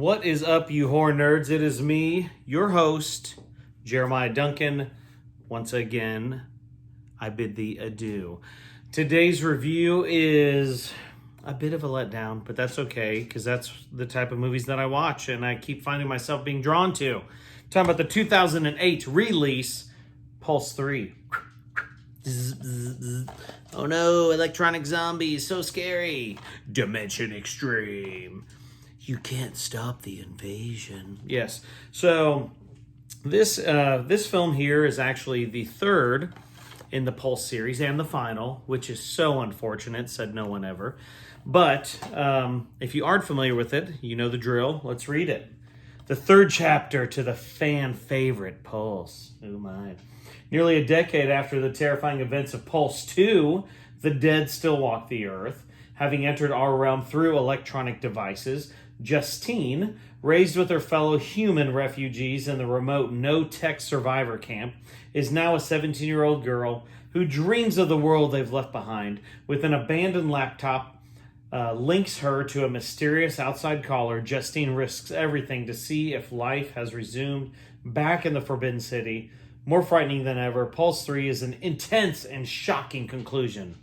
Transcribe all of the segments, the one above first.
What is up, you horror nerds? It is me, your host, Jeremiah Duncan. Once again, I bid thee adieu. Today's review is a bit of a letdown, but that's okay, because that's the type of movies that I watch, and I keep finding myself being drawn to. Talking about the 2008 release, Pulse 3. Oh no, electronic zombies, so scary. Dimension Extreme. You can't stop the invasion. Yes. So this film here is actually the third in the Pulse series and the final, which is so unfortunate, said no one ever. But if you aren't familiar with it, you know the drill. Let's read it. The third chapter to the fan favorite Pulse. Oh my. Nearly a decade after the terrifying events of Pulse 2, the dead still walk the earth. Having entered our realm through electronic devices, Justine, raised with her fellow human refugees in the remote no-tech survivor camp, is now a 17-year-old girl who dreams of the world they've left behind. With an abandoned laptop links her to a mysterious outside caller, Justine risks everything to see if life has resumed back in the Forbidden City. More frightening than ever, Pulse 3 is an intense and shocking conclusion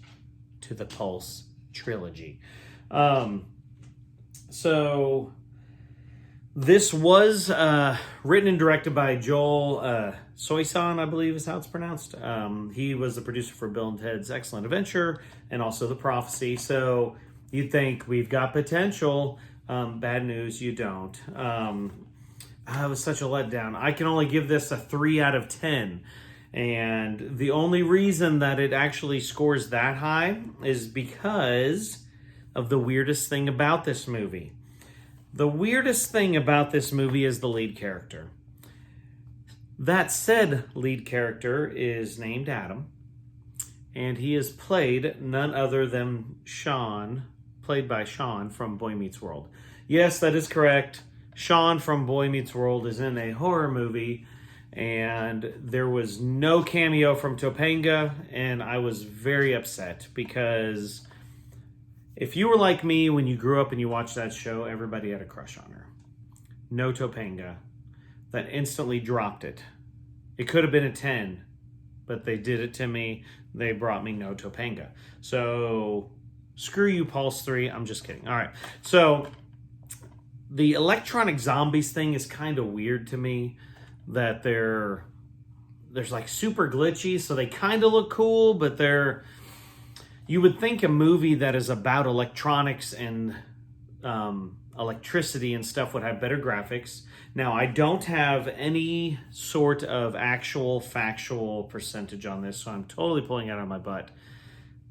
to the Pulse trilogy. So this was written and directed by Joel Soisson, I believe is how it's pronounced. He was the producer for Bill and Ted's Excellent Adventure and also The Prophecy. So you'd think we've got potential. Bad news, you don't. It was such a letdown. I can only give this a 3 out of 10. And the only reason that it actually scores that high is because of the weirdest thing about this movie. The weirdest thing about this movie is the lead character. That said lead character is named Adam, and he is played none other than Sean, played by Sean from Boy Meets World. Yes, that is correct. Sean from Boy Meets World is in a horror movie, and there was no cameo from Topanga, and I was very upset because if you were like me when you grew up and you watched that show, everybody had a crush on her. No Topanga. That instantly dropped it. It could have been a 10, but they did it to me. They brought me no Topanga. So, screw you, Pulse 3. I'm just kidding. All right. So, the electronic zombies thing is kind of weird to me. That there's like super glitchy, so they kind of look cool, but they're... You would think a movie that is about electronics and electricity and stuff would have better graphics. Now, I don't have any sort of actual factual percentage on this, so I'm totally pulling it out of my butt.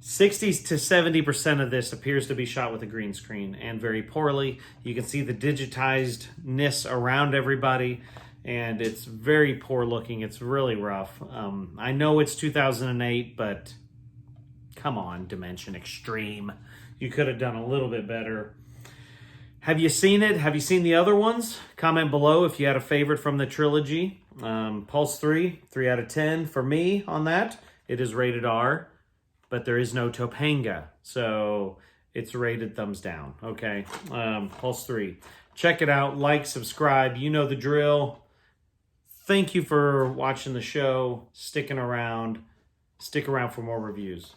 60 to 70% of this appears to be shot with a green screen, and very poorly. You can see the digitizedness around everybody, and it's very poor looking. It's really rough. I know it's 2008, but... Come on, Dimension Extreme. You could have done a little bit better. Have you seen it? Have you seen the other ones? Comment below if you had a favorite from the trilogy. Pulse 3, 3 out of 10 for me on that. It is rated R, but there is no Topanga. So it's rated thumbs down. Okay, Pulse 3. Check it out. Like, subscribe. You know the drill. Thank you for watching the show, sticking around. Stick around for more reviews.